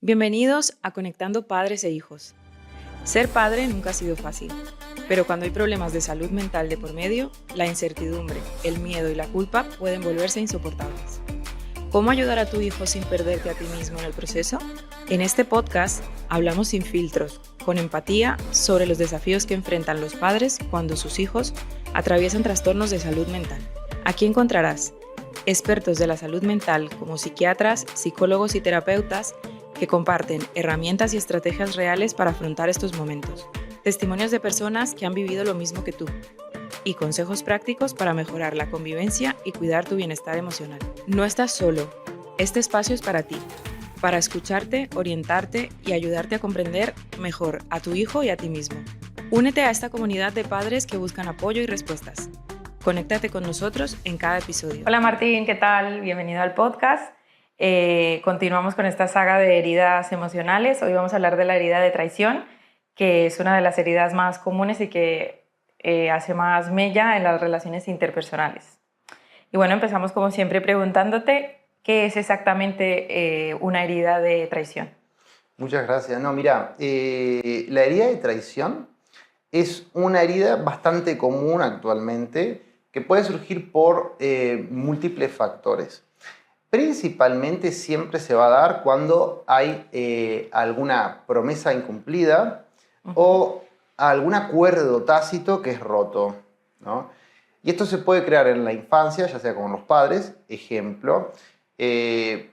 Bienvenidos a Conectando Padres e Hijos. Ser padre nunca ha sido fácil, pero cuando hay problemas de salud mental de por medio, la incertidumbre, el miedo y la culpa pueden volverse insoportables. ¿Cómo ayudar a tu hijo sin perderte a ti mismo en el proceso? En este podcast hablamos sin filtros, con empatía, sobre los desafíos que enfrentan los padres cuando sus hijos atraviesan trastornos de salud mental. Aquí encontrarás expertos de la salud mental como psiquiatras, psicólogos y terapeutas que comparten herramientas y estrategias reales para afrontar estos momentos, testimonios de personas que han vivido lo mismo que tú y consejos prácticos para mejorar la convivencia y cuidar tu bienestar emocional. No estás solo, este espacio es para ti, para escucharte, orientarte y ayudarte a comprender mejor a tu hijo y a ti mismo. Únete a esta comunidad de padres que buscan apoyo y respuestas. Conéctate con nosotros en cada episodio. Hola Martín, ¿qué tal? Bienvenido al podcast. Continuamos con esta saga de heridas emocionales. Hoy vamos a hablar de la herida de traición, que es una de las heridas más comunes y que hace más mella en las relaciones interpersonales. Y bueno, empezamos como siempre preguntándote qué es exactamente una herida de traición. Muchas gracias. No, mira, la herida de traición es una herida bastante común actualmente que puede surgir por múltiples factores. Principalmente siempre se va a dar cuando hay alguna promesa incumplida o algún acuerdo tácito que es roto, ¿no? Y esto se puede crear en la infancia, ya sea con los padres. Ejemplo, te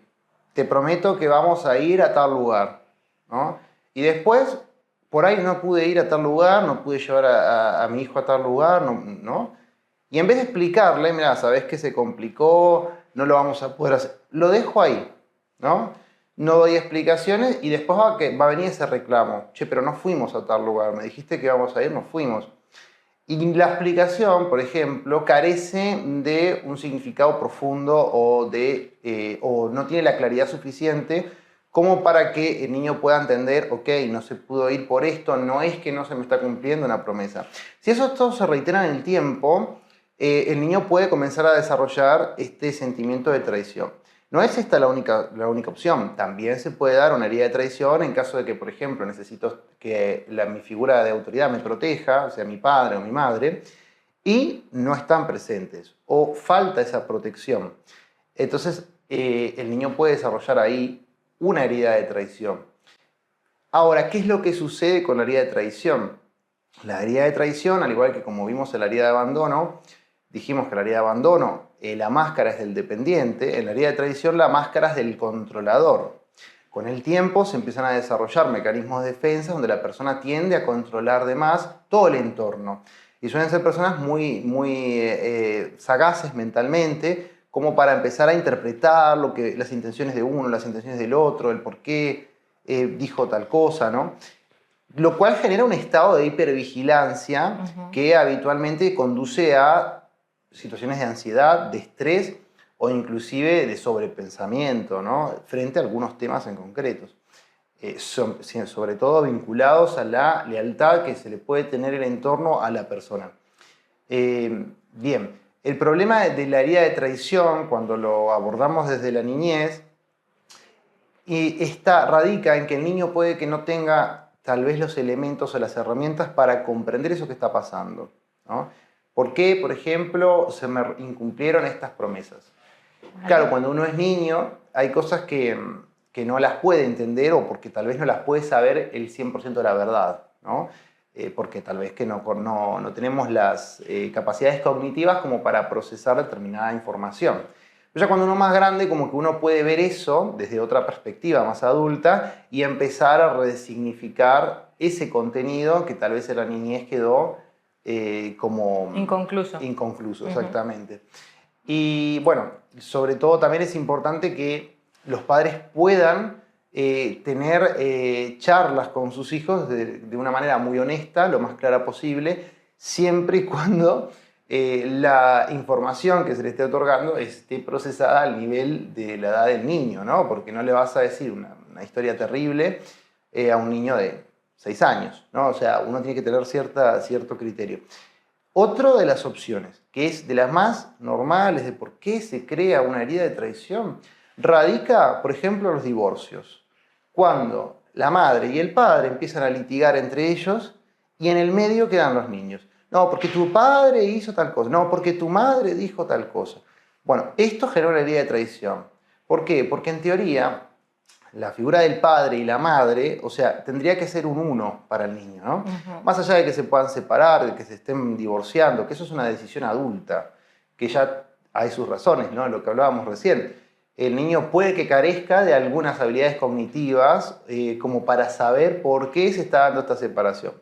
prometo que vamos a ir a tal lugar, ¿no? Y después, por ahí no pude ir a tal lugar, no pude llevar a mi hijo a tal lugar, ¿no? Y en vez de explicarle, mira, sabes que se complicó, no lo vamos a poder hacer, lo dejo ahí, ¿no? No doy explicaciones y después va a venir ese reclamo. Che, pero no fuimos a tal lugar, me dijiste que íbamos a ir, no fuimos. Y la explicación, por ejemplo, carece de un significado profundo o no tiene la claridad suficiente como para que el niño pueda entender, ok, no se pudo ir por esto, no es que no se me está cumpliendo una promesa. Si esto se reitera en el tiempo, el niño puede comenzar a desarrollar este sentimiento de traición. No es esta la única opción. También se puede dar una herida de traición en caso de que, por ejemplo, necesito que mi figura de autoridad me proteja, o sea, mi padre o mi madre, y no están presentes o falta esa protección. Entonces, el niño puede desarrollar ahí una herida de traición. Ahora, ¿qué es lo que sucede con la herida de traición? La herida de traición, al igual que como vimos en la herida de abandono, dijimos que la herida de abandono, la máscara es del dependiente, en la herida de traición la máscara es del controlador. Con el tiempo se empiezan a desarrollar mecanismos de defensa donde la persona tiende a controlar de más todo el entorno. Y suelen ser personas muy sagaces mentalmente, como para empezar a interpretar las intenciones de uno, las intenciones del otro, el por qué dijo tal cosa, ¿no? Lo cual genera un estado de hipervigilancia que habitualmente conduce a situaciones de ansiedad, de estrés o inclusive de sobrepensamiento, ¿no? Frente a algunos temas en concretos. Sobre todo vinculados a la lealtad que se le puede tener el entorno a la persona. Bien, el problema de la herida de traición, cuando lo abordamos desde la niñez, radica en que el niño puede que no tenga tal vez los elementos o las herramientas para comprender eso que está pasando, ¿no? ¿Por qué, por ejemplo, se me incumplieron estas promesas? Claro, cuando uno es niño hay cosas que no las puede entender o porque tal vez no las puede saber el 100% de la verdad, ¿no? Porque tal vez que no tenemos las capacidades cognitivas como para procesar determinada información. Pero ya cuando uno es más grande, como que uno puede ver eso desde otra perspectiva más adulta y empezar a resignificar ese contenido que tal vez en la niñez quedó como inconcluso, exactamente. Y bueno, sobre todo también es importante que los padres puedan tener charlas con sus hijos de una manera muy honesta, lo más clara posible, siempre y cuando la información que se le esté otorgando esté procesada al nivel de la edad del niño, ¿no? Porque no le vas a decir una historia terrible a un niño de 6 años, ¿no? O sea, uno tiene que tener cierto criterio. Otra de las opciones, que es de las más normales de por qué se crea una herida de traición, radica, por ejemplo, en los divorcios. cuando la madre y el padre empiezan a litigar entre ellos y en el medio quedan los niños. No, porque tu padre hizo tal cosa. No, porque tu madre dijo tal cosa. Bueno, esto genera una herida de traición. ¿Por qué? Porque en teoría la figura del padre y la madre, o sea, tendría que ser un uno para el niño, ¿no? Más allá de que se puedan separar, de que se estén divorciando, que eso es una decisión adulta, que ya hay sus razones, ¿no? Lo que hablábamos recién. El niño puede que carezca de algunas habilidades cognitivas como para saber por qué se está dando esta separación.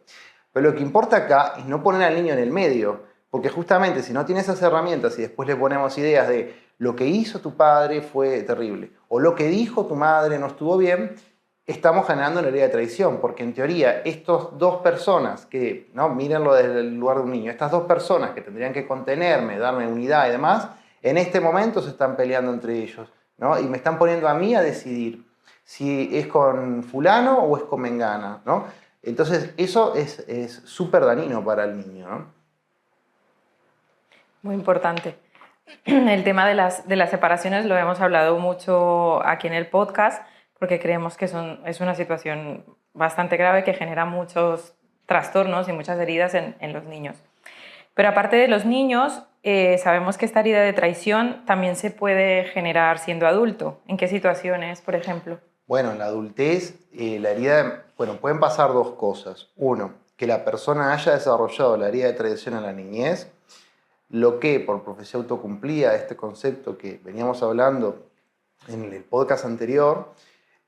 Pero lo que importa acá es no poner al niño en el medio, porque justamente si no tiene esas herramientas y después le ponemos ideas de lo que hizo tu padre fue terrible, o lo que dijo tu madre no estuvo bien, estamos generando una herida de traición, porque en teoría estas dos personas que, ¿no? Mírenlo desde el lugar de un niño, estas dos personas que tendrían que contenerme, darme unidad y demás, en este momento se están peleando entre ellos, ¿no? Y me están poniendo a mí a decidir si es con fulano o es con mengana, ¿no? Entonces eso es súper dañino para el niño, ¿no? Muy importante. El tema de las separaciones lo hemos hablado mucho aquí en el podcast porque creemos que es una situación bastante grave que genera muchos trastornos y muchas heridas en los niños. Pero aparte de los niños, sabemos que esta herida de traición también se puede generar siendo adulto. ¿En qué situaciones, por ejemplo? Bueno, en la adultez, la herida, bueno, pueden pasar dos cosas. Uno, que la persona haya desarrollado la herida de traición en la niñez, lo que por profecía autocumplía, este concepto que veníamos hablando en el podcast anterior,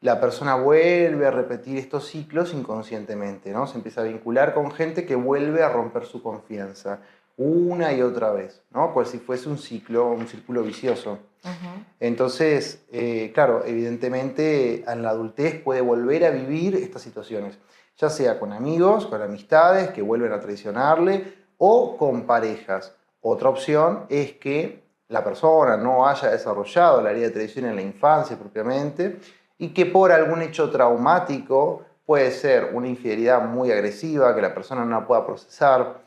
la persona vuelve a repetir estos ciclos inconscientemente, ¿no? Se empieza a vincular con gente que vuelve a romper su confianza una y otra vez, ¿no? Como si fuese un círculo vicioso. Entonces, claro, evidentemente en la adultez puede volver a vivir estas situaciones, ya sea con amigos, con amistades que vuelven a traicionarle o con parejas. Otra opción es que la persona no haya desarrollado la herida de traición en la infancia propiamente y que por algún hecho traumático, puede ser una infidelidad muy agresiva que la persona no pueda procesar,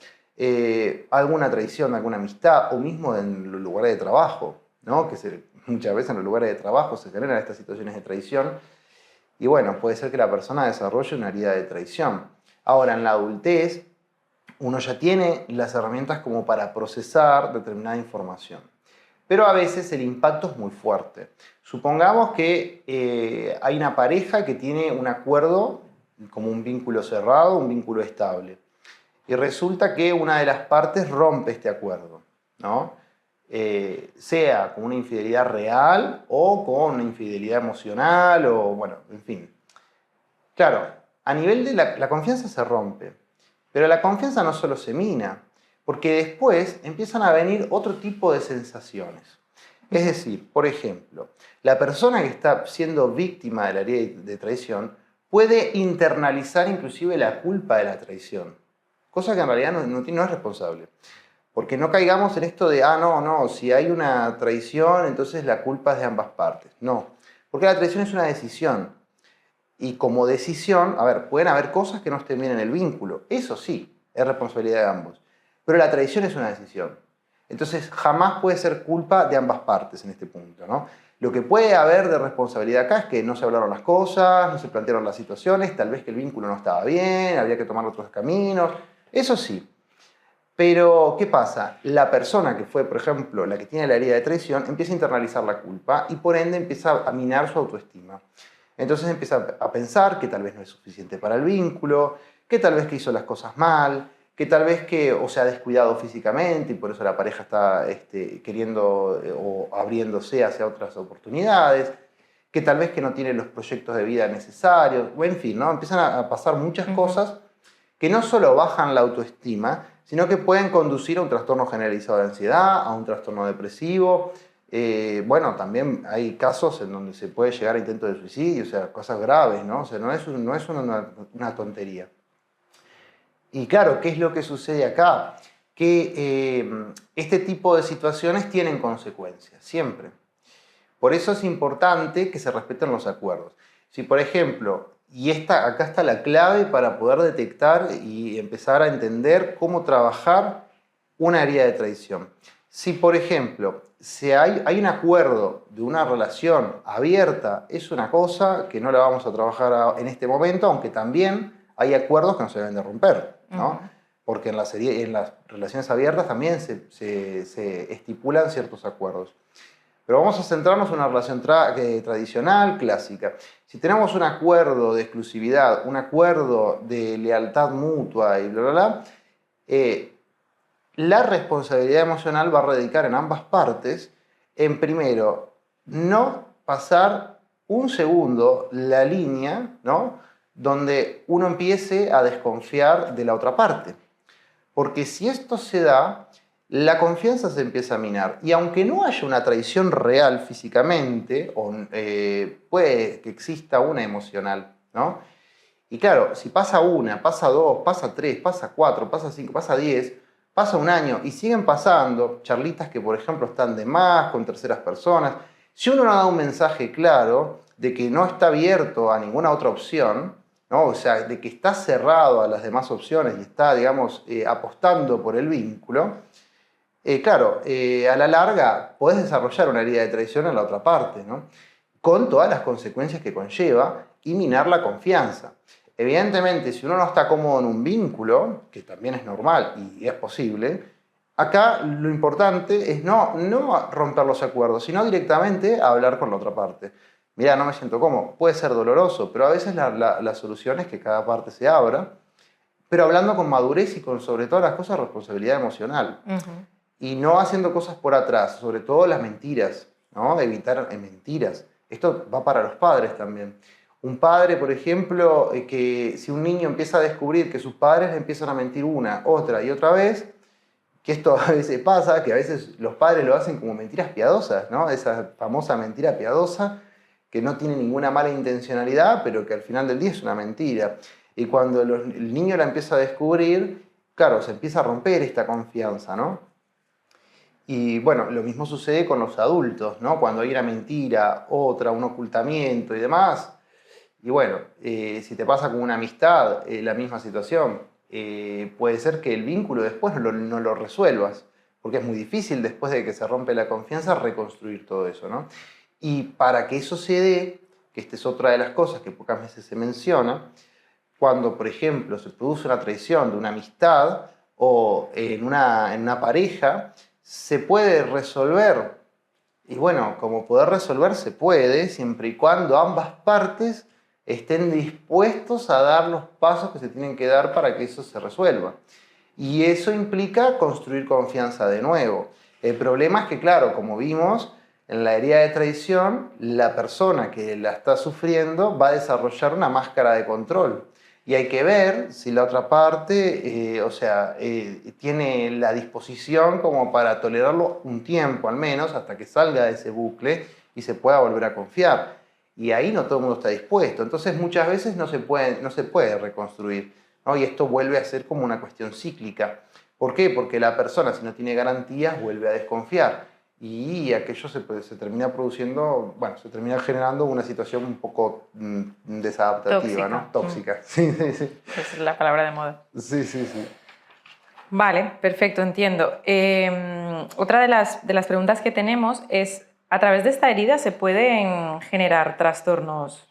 alguna traición, alguna amistad o mismo en los lugares de trabajo, ¿no? Muchas veces en los lugares de trabajo se generan estas situaciones de traición y bueno, puede ser que la persona desarrolle una herida de traición. Ahora, en la adultez, uno ya tiene las herramientas como para procesar determinada información. Pero a veces el impacto es muy fuerte. Supongamos que hay una pareja que tiene un acuerdo como un vínculo cerrado, un vínculo estable. Y resulta que una de las partes rompe este acuerdo, ¿no? Sea con una infidelidad real o con una infidelidad emocional o, bueno, en fin. Claro, a nivel de la confianza se rompe. Pero la confianza no solo se mina, porque después empiezan a venir otro tipo de sensaciones. Es decir, por ejemplo, la persona que está siendo víctima de la herida de traición puede internalizar inclusive la culpa de la traición, cosa que en realidad no es responsable. Porque no caigamos en esto de, no, si hay una traición, entonces la culpa es de ambas partes. No, porque la traición es una decisión. Y como decisión, a ver, pueden haber cosas que no estén bien en el vínculo. Eso sí, es responsabilidad de ambos. Pero la traición es una decisión. Entonces, jamás puede ser culpa de ambas partes en este punto, ¿no? Lo que puede haber de responsabilidad acá es que no se hablaron las cosas, no se plantearon las situaciones, tal vez que el vínculo no estaba bien, había que tomar otros caminos. Eso sí. Pero, ¿qué pasa? La persona que fue, por ejemplo, la que tiene la herida de traición, empieza a internalizar la culpa y por ende empieza a minar su autoestima. Entonces empieza a pensar que tal vez no es suficiente para el vínculo, que tal vez que hizo las cosas mal, que tal vez que o se ha descuidado físicamente y por eso la pareja está queriendo o abriéndose hacia otras oportunidades, que tal vez que no tiene los proyectos de vida necesarios, o en fin, ¿no? Empiezan a pasar muchas cosas que no solo bajan la autoestima, sino que pueden conducir a un trastorno generalizado de ansiedad, a un trastorno depresivo. Bueno, también hay casos en donde se puede llegar a intentos de suicidio, o sea, cosas graves, ¿no? O sea, no es una tontería. Y claro, ¿qué es lo que sucede acá? Que este tipo de situaciones tienen consecuencias, siempre. Por eso es importante que se respeten los acuerdos. Si, por ejemplo, acá está la clave para poder detectar y empezar a entender cómo trabajar una herida de traición. Si, por ejemplo, hay un acuerdo de una relación abierta, es una cosa que no la vamos a trabajar en este momento, aunque también hay acuerdos que no se deben de romper, ¿no? Porque en las relaciones abiertas también se estipulan ciertos acuerdos. Pero vamos a centrarnos en una relación tradicional, clásica. Si tenemos un acuerdo de exclusividad, un acuerdo de lealtad mutua y bla, bla, bla, la responsabilidad emocional va a radicar en ambas partes en, primero, no pasar un segundo la línea, ¿no?, donde uno empiece a desconfiar de la otra parte. Porque si esto se da, la confianza se empieza a minar. Y aunque no haya una traición real físicamente, puede que exista una emocional, ¿no? Y claro, si pasa una, pasa dos, pasa tres, pasa cuatro, pasa cinco, pasa 10, pasa un año y siguen pasando charlitas que, por ejemplo, están de más con terceras personas. Si uno no da un mensaje claro de que no está abierto a ninguna otra opción, ¿no? O sea, de que está cerrado a las demás opciones y está, digamos, apostando por el vínculo, claro, a la larga podés desarrollar una herida de traición en la otra parte, ¿no?, con todas las consecuencias que conlleva y minar la confianza. Evidentemente, si uno no está cómodo en un vínculo, que también es normal y es posible, acá lo importante es no romper los acuerdos, sino directamente hablar con la otra parte. Mirá, no me siento cómodo. Puede ser doloroso, pero a veces la solución es que cada parte se abra, pero hablando con madurez y con, sobre todas las cosas, responsabilidad emocional. Y no haciendo cosas por atrás, sobre todo las mentiras, ¿no? Evitar mentiras. Esto va para los padres también. Un padre, por ejemplo, que si un niño empieza a descubrir que sus padres le empiezan a mentir una, otra y otra vez, que esto a veces pasa, que a veces los padres lo hacen como mentiras piadosas, ¿no? Esa famosa mentira piadosa que no tiene ninguna mala intencionalidad, pero que al final del día es una mentira. Y cuando el niño la empieza a descubrir, claro, se empieza a romper esta confianza, ¿no? Y bueno, lo mismo sucede con los adultos, ¿no? Cuando hay una mentira, otra, un ocultamiento y demás. Y bueno, si te pasa con una amistad, la misma situación, puede ser que el vínculo después no lo resuelvas, porque es muy difícil después de que se rompe la confianza reconstruir todo eso, ¿no? Y para que eso se dé, que esta es otra de las cosas que pocas veces se menciona, cuando, por ejemplo, se produce una traición de una amistad o en una pareja, se puede resolver. Y bueno, como poder resolver se puede, siempre y cuando ambas partes estén dispuestos a dar los pasos que se tienen que dar para que eso se resuelva. Y eso implica construir confianza de nuevo. El problema es que, claro, como vimos, en la herida de traición, la persona que la está sufriendo va a desarrollar una máscara de control. Y hay que ver si la otra parte, tiene la disposición como para tolerarlo un tiempo al menos, hasta que salga de ese bucle y se pueda volver a confiar. Y ahí no todo el mundo está dispuesto. Entonces muchas veces no se puede reconstruir, ¿no? Y esto vuelve a ser como una cuestión cíclica. ¿Por qué? Porque la persona, si no tiene garantías, vuelve a desconfiar. Y aquello se termina produciendo, bueno, se termina generando una situación un poco desadaptativa, tóxica, ¿no? Tóxica. Sí, sí, sí. Esa es la palabra de moda. Sí, sí, sí. Vale, perfecto, entiendo. Otra de las preguntas que tenemos es, ¿a través de esta herida se pueden generar trastornos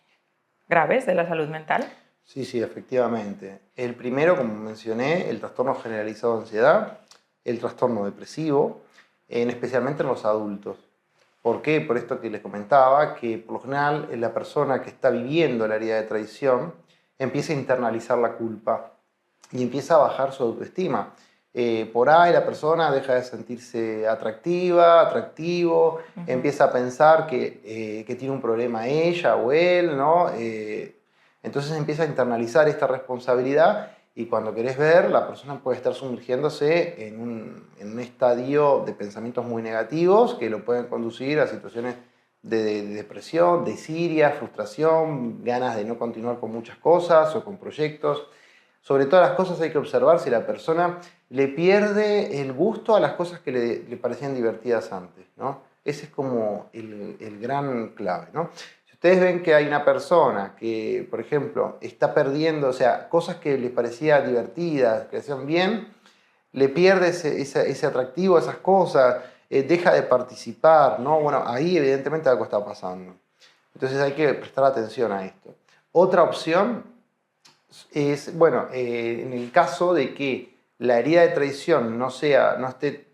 graves de la salud mental? Sí, sí, efectivamente. El primero, como mencioné, el trastorno generalizado de ansiedad, el trastorno depresivo, especialmente en los adultos. ¿Por qué? Por esto que les comentaba, que por lo general la persona que está viviendo la herida de traición empieza a internalizar la culpa y empieza a bajar su autoestima. Por ahí la persona deja de sentirse atractivo, empieza a pensar que tiene un problema ella o él, ¿no? Entonces empieza a internalizar esta responsabilidad y cuando querés ver, la persona puede estar sumergiéndose en un estadio de pensamientos muy negativos que lo pueden conducir a situaciones de depresión, desidia, frustración, ganas de no continuar con muchas cosas o con proyectos. Sobre todas las cosas hay que observar si la persona le pierde el gusto a las cosas que le parecían divertidas antes, ¿no? Ese es como el gran clave, ¿no? Ustedes ven que hay una persona que, por ejemplo, está perdiendo, o sea, cosas que les parecían divertidas, que hacían bien, le pierde ese atractivo, esas cosas, deja de participar, ¿no? Bueno, ahí evidentemente algo está pasando. Entonces hay que prestar atención a esto. Otra opción es, bueno, en el caso de que la herida de traición no esté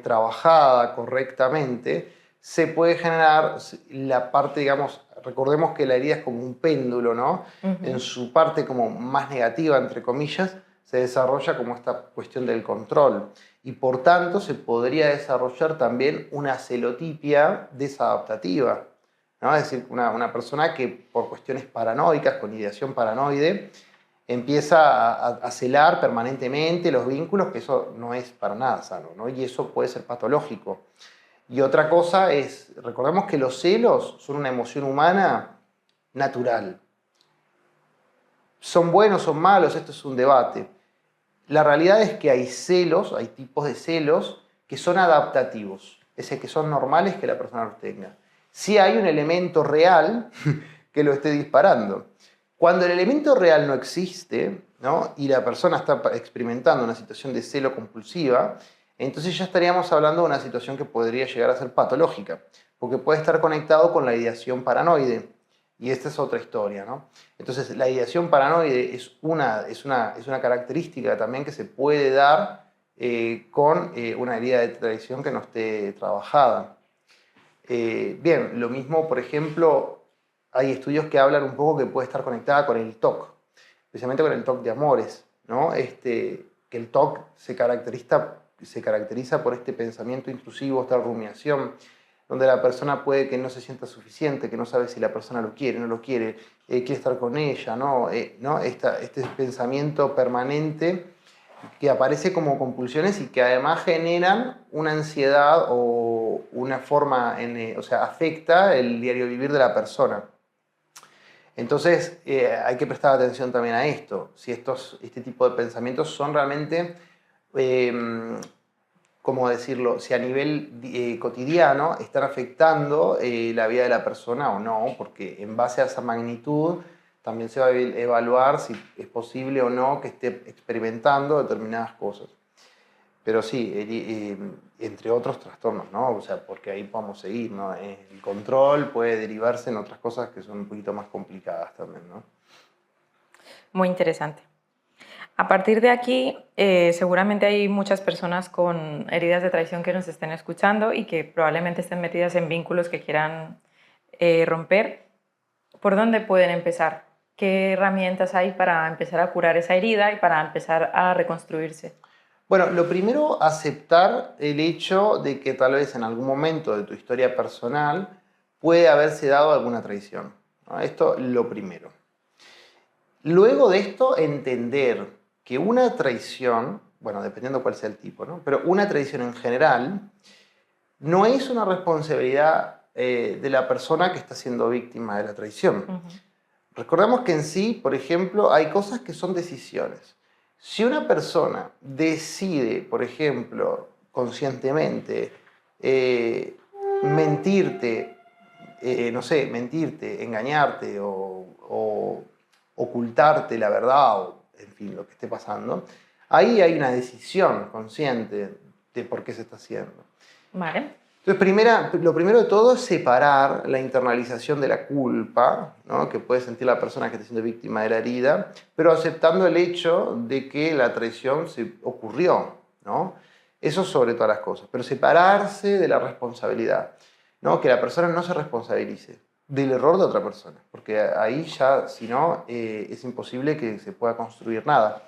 trabajada correctamente, se puede generar la parte, digamos, recordemos que la herida es como un péndulo, ¿no? En su parte como más negativa, entre comillas, se desarrolla como esta cuestión del control. Y por tanto se podría desarrollar también una celotipia desadaptativa, ¿no? Es decir, una persona que por cuestiones paranoicas, con ideación paranoide, empieza a celar permanentemente los vínculos, que eso no es para nada sano, ¿no? Y eso puede ser patológico. Y otra cosa es, recordemos que los celos son una emoción humana natural. ¿Son buenos, son malos? Esto es un debate. La realidad es que hay celos, hay tipos de celos que son adaptativos, es decir, que son normales que la persona los tenga. Si hay un elemento real que lo esté disparando. Cuando el elemento real no existe, ¿no? Y la persona está experimentando una situación de celo compulsiva, entonces ya estaríamos hablando de una situación que podría llegar a ser patológica, porque puede estar conectado con la ideación paranoide. Y esta es otra historia, ¿no? Entonces, la ideación paranoide es una característica también que se puede dar con una herida de traición que no esté trabajada. Bien, lo mismo, por ejemplo, hay estudios que hablan un poco que puede estar conectada con el TOC, especialmente con el TOC de amores, ¿no? Que el TOC se caracteriza por este pensamiento intrusivo, esta rumiación, donde la persona puede que no se sienta suficiente, que no sabe si la persona lo quiere, no lo quiere, quiere estar con ella, ¿no? Este pensamiento permanente que aparece como compulsiones y que además generan una ansiedad o una forma, o sea, afecta el diario vivir de la persona. Entonces hay que prestar atención también a esto, si este tipo de pensamientos son realmente... ¿cómo decirlo? Si a nivel cotidiano están afectando la vida de la persona o no, porque en base a esa magnitud también se va a evaluar si es posible o no que esté experimentando determinadas cosas. Pero sí, entre otros trastornos, ¿no? O sea, porque ahí podemos seguir, ¿no? El control puede derivarse en otras cosas que son un poquito más complicadas también, ¿no? Muy interesante. A partir de aquí, seguramente hay muchas personas con heridas de traición que nos estén escuchando y que probablemente estén metidas en vínculos que quieran romper. ¿Por dónde pueden empezar? ¿Qué herramientas hay para empezar a curar esa herida y para empezar a reconstruirse? Bueno, lo primero, aceptar el hecho de que tal vez en algún momento de tu historia personal puede haberse dado alguna traición, ¿no? Esto lo primero. Luego de esto, entender que una traición, bueno, dependiendo cuál sea el tipo, ¿no? Pero una traición en general no es una responsabilidad de la persona que está siendo víctima de la traición. Recordemos que en sí, por ejemplo, hay cosas que son decisiones. Si una persona decide, por ejemplo, conscientemente mentirte, no sé, mentirte, engañarte o ocultarte la verdad, o en fin, lo que esté pasando, ahí hay una decisión consciente de por qué se está haciendo. Vale. Entonces, lo primero de todo es separar la internalización de la culpa, ¿no? Que puede sentir la persona que está siendo víctima de la herida, pero aceptando el hecho de que la traición se ocurrió, ¿no? Eso sobre todas las cosas, pero separarse de la responsabilidad, ¿no? Que la persona no se responsabilice del error de otra persona, porque ahí ya, si no, es imposible que se pueda construir nada.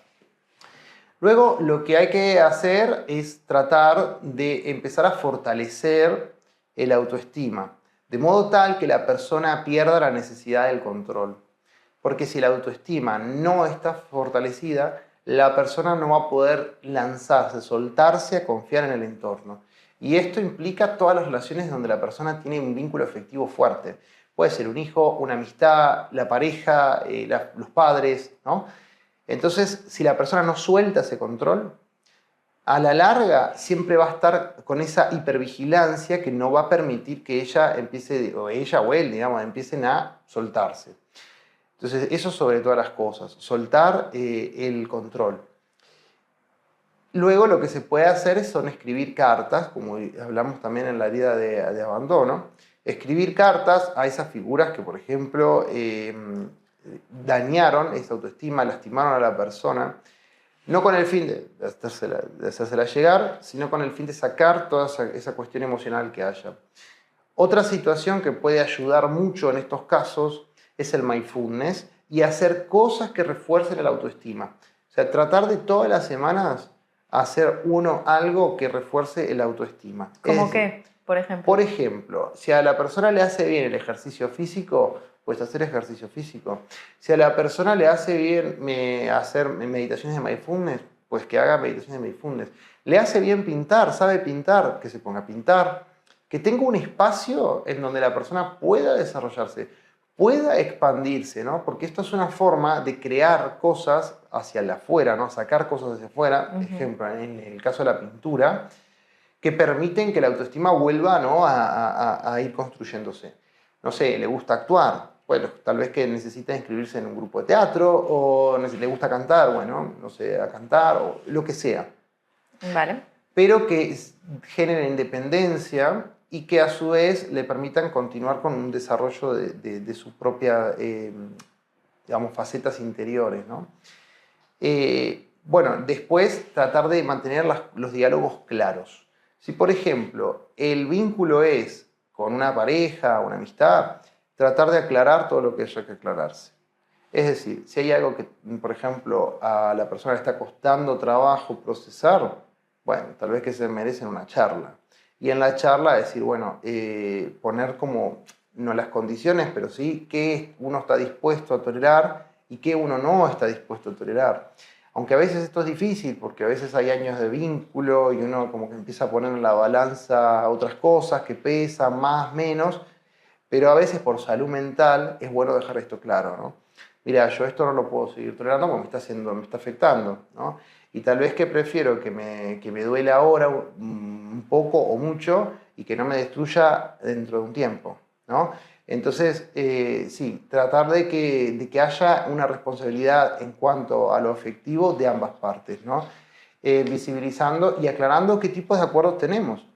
Luego, lo que hay que hacer es tratar de empezar a fortalecer el autoestima, de modo tal que la persona pierda la necesidad del control. Porque si la autoestima no está fortalecida, la persona no va a poder lanzarse, soltarse a confiar en el entorno. Y esto implica todas las relaciones donde la persona tiene un vínculo afectivo fuerte. Puede ser un hijo, una amistad, la pareja, los padres, ¿no? Entonces, si la persona no suelta ese control, a la larga siempre va a estar con esa hipervigilancia que no va a permitir que ella empiece, o ella o él, digamos, empiecen a soltarse. Entonces, eso sobre todas las cosas, soltar el control. Luego lo que se puede hacer son escribir cartas, como hablamos también en la herida de abandono, escribir cartas a esas figuras que, por ejemplo, dañaron esa autoestima, lastimaron a la persona, no con el fin de hacérsela llegar, sino con el fin de sacar toda esa cuestión emocional que haya. Otra situación que puede ayudar mucho en estos casos es el mindfulness y hacer cosas que refuercen la autoestima. O sea, tratar de todas las semanas hacer algo que refuerce el autoestima. ¿Cómo qué, por ejemplo? Por ejemplo, si a la persona le hace bien el ejercicio físico, pues hacer ejercicio físico. Si a la persona le hace bien hacer meditaciones de mindfulness, pues que haga meditaciones de mindfulness. Le hace bien pintar, sabe pintar, que se ponga a pintar. Que tenga un espacio en donde la persona pueda desarrollarse, pueda expandirse, ¿no? Porque esto es una forma de crear cosas hacia el afuera, ¿no? Sacar cosas hacia afuera, por ejemplo, en el caso de la pintura, que permiten que la autoestima vuelva, ¿no? a ir construyéndose. No sé, le gusta actuar, bueno, tal vez que necesita inscribirse en un grupo de teatro, o le gusta cantar, bueno, no sé, a cantar, o lo que sea. Vale. Pero que genere independencia y que a su vez le permitan continuar con un desarrollo de sus propias, digamos, facetas interiores, ¿no? Bueno, después tratar de mantener los diálogos claros. Si, por ejemplo, el vínculo es con una pareja, una amistad, tratar de aclarar todo lo que haya que aclararse. Es decir, si hay algo que, por ejemplo, a la persona le está costando trabajo procesar, bueno, tal vez que se merecen una charla. Y en la charla decir, bueno, poner como, no las condiciones, pero sí qué uno está dispuesto a tolerar y qué uno no está dispuesto a tolerar. Aunque a veces esto es difícil, porque a veces hay años de vínculo y uno como que empieza a poner en la balanza otras cosas que pesan más, menos, pero a veces por salud mental es bueno dejar esto claro, ¿no? Mira, yo esto no lo puedo seguir tolerando porque me está afectando, ¿no? Y tal vez que prefiero que me duele ahora un poco o mucho y que no me destruya dentro de un tiempo, ¿no? Entonces, sí, tratar de que haya una responsabilidad en cuanto a lo afectivo de ambas partes, ¿no? Visibilizando y aclarando qué tipos de acuerdos tenemos.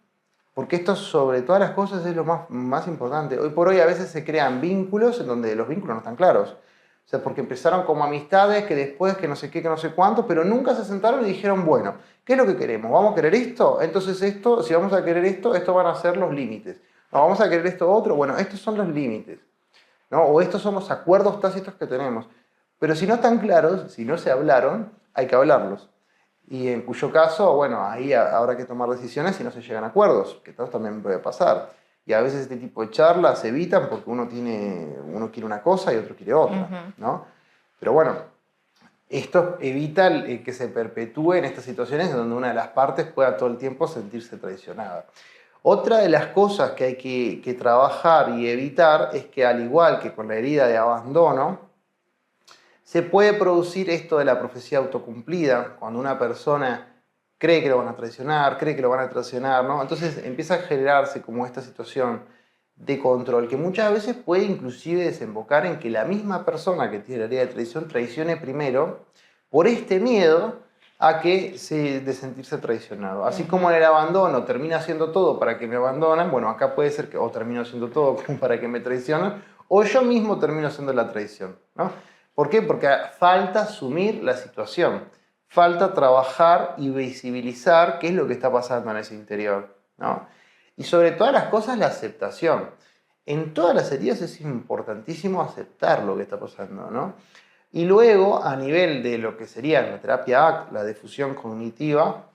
Porque esto, sobre todas las cosas, es lo más importante. Hoy por hoy a veces se crean vínculos en donde los vínculos no están claros. O sea, porque empezaron como amistades, que después, que no sé qué, que no sé cuánto, pero nunca se sentaron y dijeron, bueno, ¿qué es lo que queremos? ¿Vamos a querer esto? Entonces esto, si vamos a querer esto, estos van a ser los límites. ¿No vamos a querer esto otro? Bueno, estos son los límites, ¿no? O estos son los acuerdos tácitos que tenemos. Pero si no están claros, si no se hablaron, hay que hablarlos. Y en cuyo caso, bueno, ahí habrá que tomar decisiones si no se llegan a acuerdos, que esto también puede pasar. Y a veces este tipo de charlas se evitan porque uno quiere una cosa y otro quiere otra, ¿no? Pero bueno, esto evita que se perpetúe en estas situaciones donde una de las partes pueda todo el tiempo sentirse traicionada. Otra de las cosas que hay que trabajar y evitar es que, al igual que con la herida de abandono, se puede producir esto de la profecía autocumplida, cuando una persona cree que lo van a traicionar, ¿no? Entonces empieza a generarse como esta situación de control, que muchas veces puede inclusive desembocar en que la misma persona que tiene la herida de traición traicione primero por este miedo de sentirse traicionado. Así como en el abandono termina haciendo todo para que me abandonen, bueno, acá puede ser que o termino haciendo todo para que me traicionen, o yo mismo termino haciendo la traición, ¿no? ¿Por qué? Porque falta asumir la situación, falta trabajar y visibilizar qué es lo que está pasando en ese interior, ¿no? Y sobre todas las cosas, la aceptación. En todas las heridas es importantísimo aceptar lo que está pasando, ¿no? Y luego, a nivel de lo que sería la terapia ACT, la difusión cognitiva,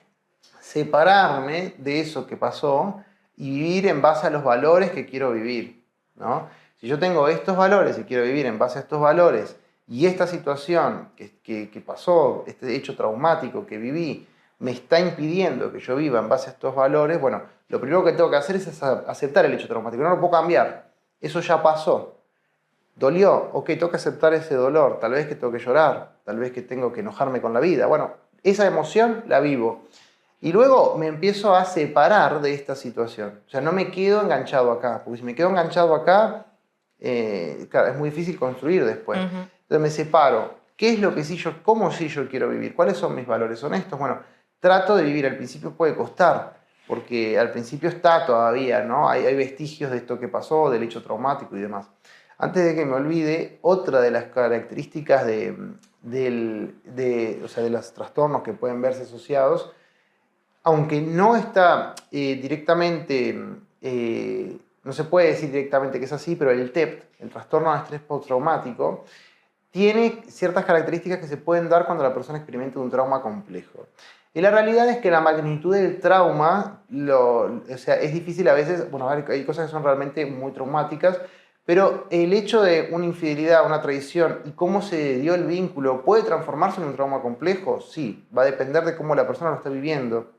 separarme de eso que pasó y vivir en base a los valores que quiero vivir, ¿no? Si yo tengo estos valores y quiero vivir en base a estos valores, y esta situación que pasó, este hecho traumático que viví, me está impidiendo que yo viva en base a estos valores, bueno, lo primero que tengo que hacer es aceptar el hecho traumático. No lo puedo cambiar. Eso ya pasó. ¿Dolió? Ok, tengo que aceptar ese dolor. Tal vez que tengo que llorar. Tal vez que tengo que enojarme con la vida. Bueno, esa emoción la vivo. Y luego me empiezo a separar de esta situación. O sea, no me quedo enganchado acá. Porque si me quedo enganchado acá, claro, es muy difícil construir después. Entonces me separo. ¿Qué es lo que cómo sí yo quiero vivir? ¿Cuáles son mis valores? ¿Son estos? Bueno, trato de vivir. Al principio puede costar, porque al principio está todavía, ¿no? Hay vestigios de esto que pasó, del hecho traumático y demás. Antes de que me olvide, otra de las características o sea, de los trastornos que pueden verse asociados, aunque no está directamente, no se puede decir directamente que es así, pero el TEPT, el trastorno de estrés postraumático, tiene ciertas características que se pueden dar cuando la persona experimenta un trauma complejo. Y la realidad es que la magnitud del trauma, o sea, es difícil a veces, bueno, hay cosas que son realmente muy traumáticas, pero el hecho de una infidelidad, una traición y cómo se dio el vínculo, ¿puede transformarse en un trauma complejo? Sí, va a depender de cómo la persona lo está viviendo.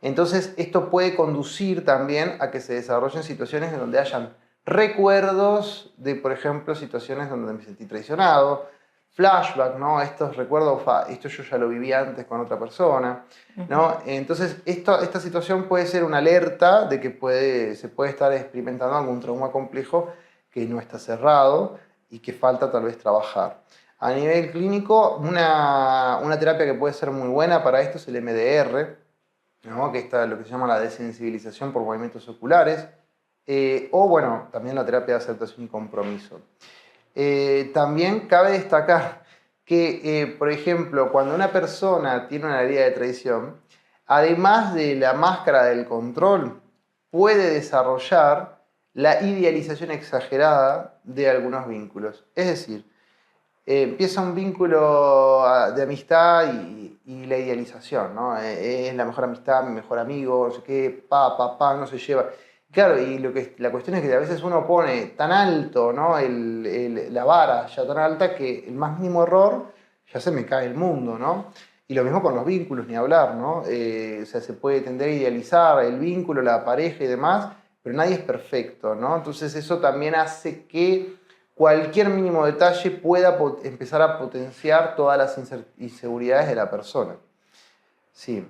Entonces, esto puede conducir también a que se desarrollen situaciones en donde hayan recuerdos de, por ejemplo, situaciones donde me sentí traicionado, flashback, ¿no? Estos recuerdos, esto yo ya lo viví antes con otra persona, ¿no? Entonces, esta situación puede ser una alerta de que se puede estar experimentando algún trauma complejo que no está cerrado y que falta tal vez trabajar. A nivel clínico, una terapia que puede ser muy buena para esto es el MDR, ¿no? Que está lo que se llama la desensibilización por movimientos oculares, o bueno, también la terapia de aceptación y compromiso. También cabe destacar que, por ejemplo, cuando una persona tiene una herida de traición, además de la máscara del control, puede desarrollar la idealización exagerada de algunos vínculos. Es decir, empieza un vínculo de amistad y la idealización, ¿no? Es la mejor amistad, mi mejor amigo, no sé qué, no se lleva. Claro, y la cuestión es que a veces uno pone tan alto, ¿no? La vara ya tan alta que el más mínimo error ya se me cae el mundo, ¿no? Y lo mismo con los vínculos, ni hablar, ¿no? O sea, se puede tender a idealizar el vínculo, la pareja y demás, pero nadie es perfecto, ¿no? Entonces eso también hace que cualquier mínimo detalle pueda empezar a potenciar todas las inseguridades de la persona. Sí,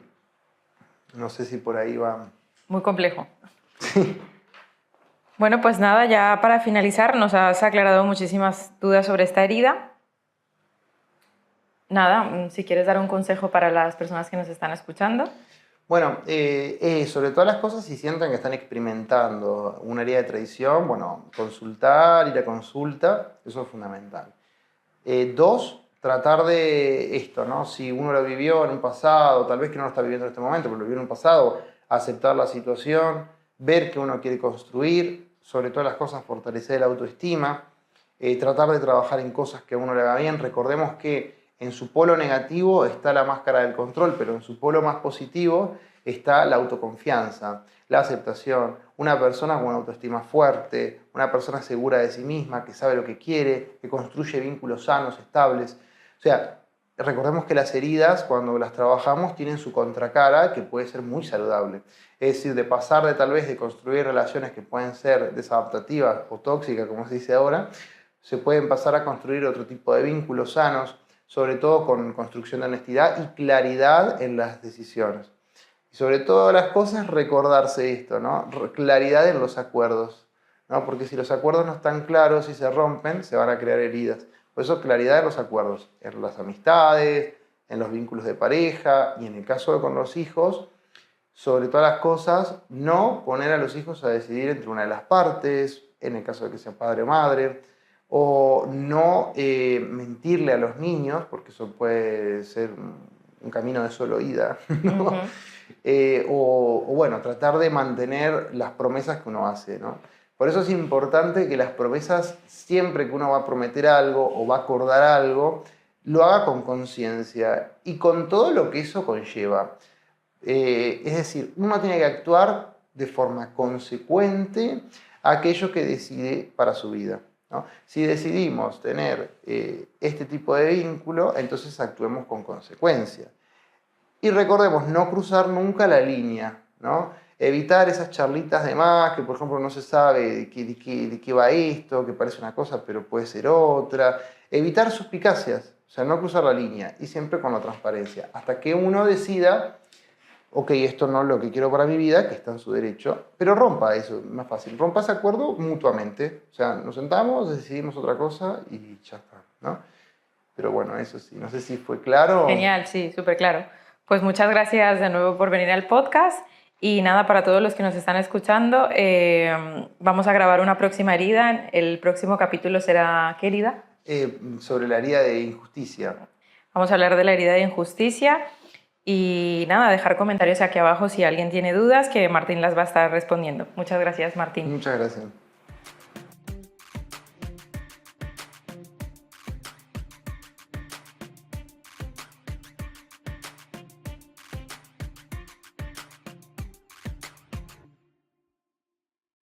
no sé si por ahí va. Muy complejo. Bueno, pues nada, ya para finalizar, nos has aclarado muchísimas dudas sobre esta herida. Nada, si quieres dar un consejo para las personas que nos están escuchando. Bueno, sobre todas las cosas, si sienten que están experimentando una herida de traición, bueno, consultar, ir a consulta, eso es fundamental. Dos, tratar de esto, ¿no? Si uno lo vivió en un pasado, tal vez que no lo está viviendo en este momento, pero lo vivió en un pasado, aceptar la situación, ver qué uno quiere construir, sobre todas las cosas fortalecer la autoestima, tratar de trabajar en cosas que a uno le haga bien. Recordemos que en su polo negativo está la máscara del control, pero en su polo más positivo está la autoconfianza, la aceptación, una persona con una autoestima fuerte, una persona segura de sí misma, que sabe lo que quiere, que construye vínculos sanos, estables. O sea, recordemos que las heridas, cuando las trabajamos, tienen su contracara, que puede ser muy saludable. Es decir, de pasar de tal vez de construir relaciones que pueden ser desadaptativas o tóxicas, como se dice ahora, se pueden pasar a construir otro tipo de vínculos sanos, sobre todo con construcción de honestidad y claridad en las decisiones. Y sobre todas las cosas, recordarse esto, ¿no? Claridad en los acuerdos, ¿no? Porque si los acuerdos no están claros y se rompen, se van a crear heridas. Por eso, claridad en los acuerdos, en las amistades, en los vínculos de pareja y en el caso de con los hijos, sobre todas las cosas, no poner a los hijos a decidir entre una de las partes, en el caso de que sea padre o madre, o no mentirle a los niños, porque eso puede ser un camino de solo ida, ¿no? O bueno, tratar de mantener las promesas que uno hace, ¿no? Por eso es importante que las promesas, siempre que uno va a prometer algo o va a acordar algo, lo haga con conciencia y con todo lo que eso conlleva. Es decir, uno tiene que actuar de forma consecuente a aquello que decide para su vida, ¿no? Si decidimos tener este tipo de vínculo, entonces actuemos con consecuencia. Y recordemos, no cruzar nunca la línea, ¿no? Evitar esas charlitas de más, que por ejemplo no se sabe de qué va esto, que parece una cosa pero puede ser otra. Evitar suspicacias, o sea, no cruzar la línea y siempre con la transparencia, hasta que uno decida, ok, esto no es lo que quiero para mi vida, que está en su derecho, pero rompa eso, más fácil, rompa ese acuerdo mutuamente. O sea, nos sentamos, decidimos otra cosa y ya está, ¿no? Pero bueno, eso sí, no sé si fue claro. Genial, sí, súper claro. Pues muchas gracias de nuevo por venir al podcast. Y nada, para todos los que nos están escuchando, vamos a grabar una próxima herida. El próximo capítulo será, ¿qué herida? Sobre la herida de injusticia. Vamos a hablar de la herida de injusticia. Y nada, dejar comentarios aquí abajo si alguien tiene dudas, que Martín las va a estar respondiendo. Muchas gracias, Martín. Muchas gracias.